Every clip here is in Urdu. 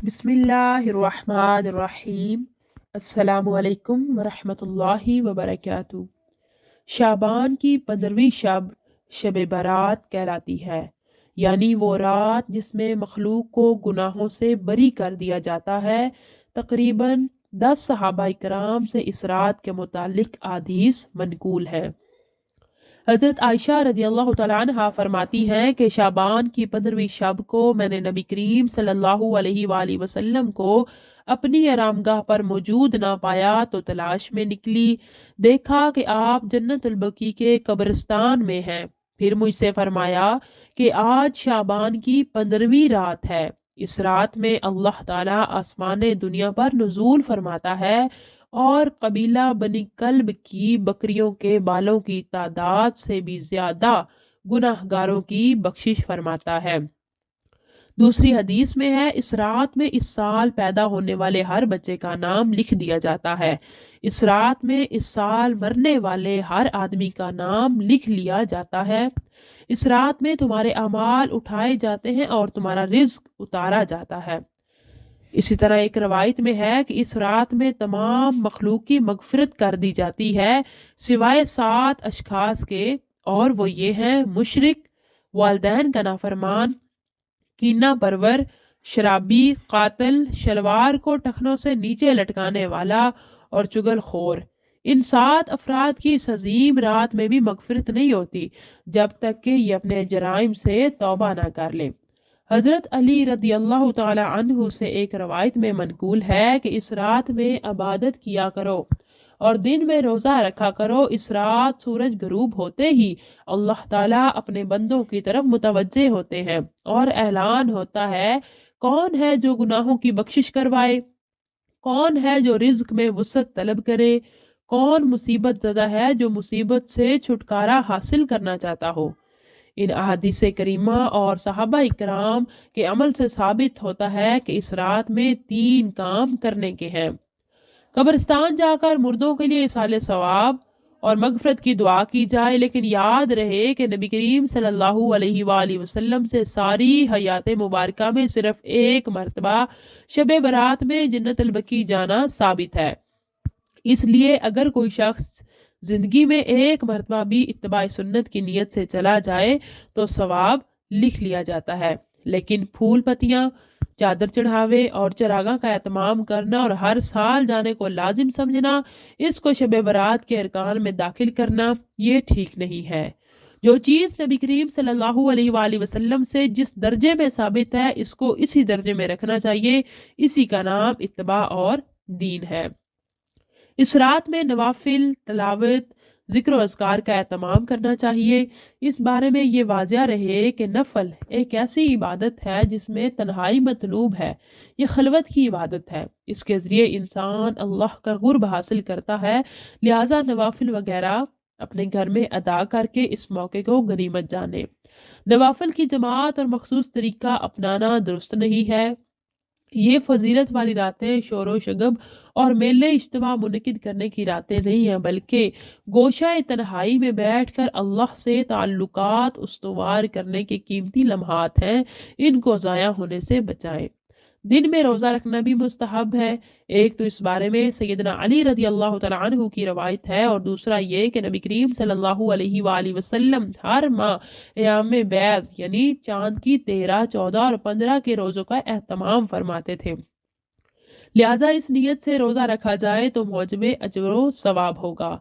بسم اللہ الرحمن الرحیم۔ السلام علیکم ورحمۃ اللہ وبرکاتہ۔ شعبان کی 15ویں شب شب برات کہلاتی ہے، یعنی وہ رات جس میں مخلوق کو گناہوں سے بری کر دیا جاتا ہے۔ تقریباً 10 صحابہ کرام سے اس رات کے متعلق احادیث منقول ہے۔ حضرت عائشہ رضی اللہ تعالیٰ عنہ فرماتی ہیں کہ شعبان کی 15ویں شب کو میں نے نبی کریم صلی اللہ علیہ وآلہ وسلم کو اپنی آرامگاہ پر موجود نہ پایا تو تلاش میں نکلی، دیکھا کہ آپ جنت البقیع کے قبرستان میں ہیں۔ پھر مجھ سے فرمایا کہ آج شعبان کی 15ویں رات ہے، اس رات میں اللہ تعالیٰ آسمان دنیا پر نزول فرماتا ہے اور قبیلہ بنی کلب کی بکریوں کے بالوں کی تعداد سے بھی زیادہ گناہ گاروں کی بخشش فرماتا ہے۔ دوسری حدیث میں ہے، اس رات میں اس سال پیدا ہونے والے ہر بچے کا نام لکھ دیا جاتا ہے۔ اس رات میں اس سال مرنے والے ہر آدمی کا نام لکھ لیا جاتا ہے۔ اس رات میں تمہارے اعمال اٹھائے جاتے ہیں اور تمہارا رزق اتارا جاتا ہے۔ اسی طرح ایک روایت میں ہے کہ اس رات میں تمام مخلوق کی مغفرت کر دی جاتی ہے سوائے 7 اشخاص کے، اور وہ یہ ہیں: مشرک، والدین کا نافرمان، کینہ پرور، شرابی، قاتل، شلوار کو ٹخنوں سے نیچے لٹکانے والا اور چغل خور۔ ان 7 افراد کی اس عظیم رات میں بھی مغفرت نہیں ہوتی جب تک کہ یہ اپنے جرائم سے توبہ نہ کر لیں۔ حضرت علی رضی اللہ تعالی عنہ سے ایک روایت میں منقول ہے کہ اس رات میں عبادت کیا کرو اور دن میں روزہ رکھا کرو۔ اس رات سورج غروب ہوتے ہی اللہ تعالیٰ اپنے بندوں کی طرف متوجہ ہوتے ہیں اور اعلان ہوتا ہے: کون ہے جو گناہوں کی بخشش کروائے؟ کون ہے جو رزق میں وسعت طلب کرے؟ کون مصیبت زدہ ہے جو مصیبت سے چھٹکارا حاصل کرنا چاہتا ہو؟ ان احادیث کریمہ اور صحابہ اکرام کے عمل سے ثابت ہوتا ہے کہ اس رات میں 3 کام کرنے کے ہیں: قبرستان جا کر مردوں کے لیے ایصال ثواب اور مغفرت کی دعا کی جائے، لیکن یاد رہے کہ نبی کریم صلی اللہ علیہ وآلہ وسلم سے ساری حیات مبارکہ میں صرف ایک مرتبہ شب برات میں جنت البقیع جانا ثابت ہے۔ اس لیے اگر کوئی شخص زندگی میں ایک مرتبہ بھی اتباع سنت کی نیت سے چلا جائے تو ثواب لکھ لیا جاتا ہے، لیکن پھول پتیاں، چادر چڑھاوے اور چراغاں کا اہتمام کرنا اور ہر سال جانے کو لازم سمجھنا، اس کو شب برات کے ارکان میں داخل کرنا، یہ ٹھیک نہیں ہے۔ جو چیز نبی کریم صلی اللہ علیہ وآلہ وسلم سے جس درجے میں ثابت ہے اس کو اسی درجے میں رکھنا چاہیے، اسی کا نام اتباع اور دین ہے۔ اس رات میں نوافل، تلاوت، ذکر و اذکار کا اہتمام کرنا چاہیے۔ اس بارے میں یہ واضح رہے کہ نفل ایک ایسی عبادت ہے جس میں تنہائی مطلوب ہے، یہ خلوت کی عبادت ہے، اس کے ذریعے انسان اللہ کا قرب حاصل کرتا ہے، لہٰذا نوافل وغیرہ اپنے گھر میں ادا کر کے اس موقع کو غنیمت جانے۔ نوافل کی جماعت اور مخصوص طریقہ اپنانا درست نہیں ہے۔ یہ فضیلت والی راتیں شور و شگب اور میلے اجتماع منعقد کرنے کی راتیں نہیں ہیں، بلکہ گوشہ تنہائی میں بیٹھ کر اللہ سے تعلقات استوار کرنے کے قیمتی لمحات ہیں، ان کو ضائع ہونے سے بچائیں۔ دن میں روزہ رکھنا بھی مستحب ہے۔ ایک تو اس بارے میں سیدنا علی رضی اللہ تعالیٰ عنہ کی روایت ہے، اور دوسرا یہ کہ نبی کریم صلی اللہ علیہ وآلہ وسلم ہر ماہ ایام بیض یعنی چاند کی 13، 14 اور 15 کے روزوں کا اہتمام فرماتے تھے، لہٰذا اس نیت سے روزہ رکھا جائے تو موجب اجر و ثواب ہوگا۔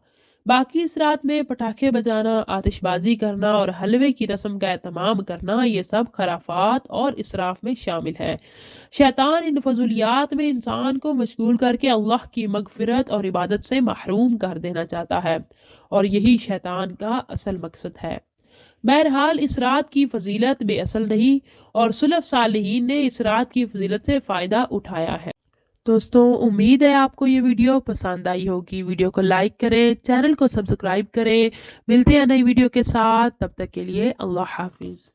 باقی اس رات میں پٹاخے بجانا، آتش بازی کرنا اور حلوے کی رسم کا اہتمام کرنا، یہ سب خرافات اور اسراف میں شامل ہے۔ شیطان ان فضولیات میں انسان کو مشغول کر کے اللہ کی مغفرت اور عبادت سے محروم کر دینا چاہتا ہے، اور یہی شیطان کا اصل مقصد ہے۔ بہرحال اس رات کی فضیلت بے اصل نہیں، اور سلف صالحین نے اس رات کی فضیلت سے فائدہ اٹھایا ہے۔ دوستوں، امید ہے آپ کو یہ ویڈیو پسند آئی ہوگی۔ ویڈیو کو لائک کریں، چینل کو سبسکرائب کریں۔ ملتے ہیں نئی ویڈیو کے ساتھ، تب تک کے لیے اللہ حافظ۔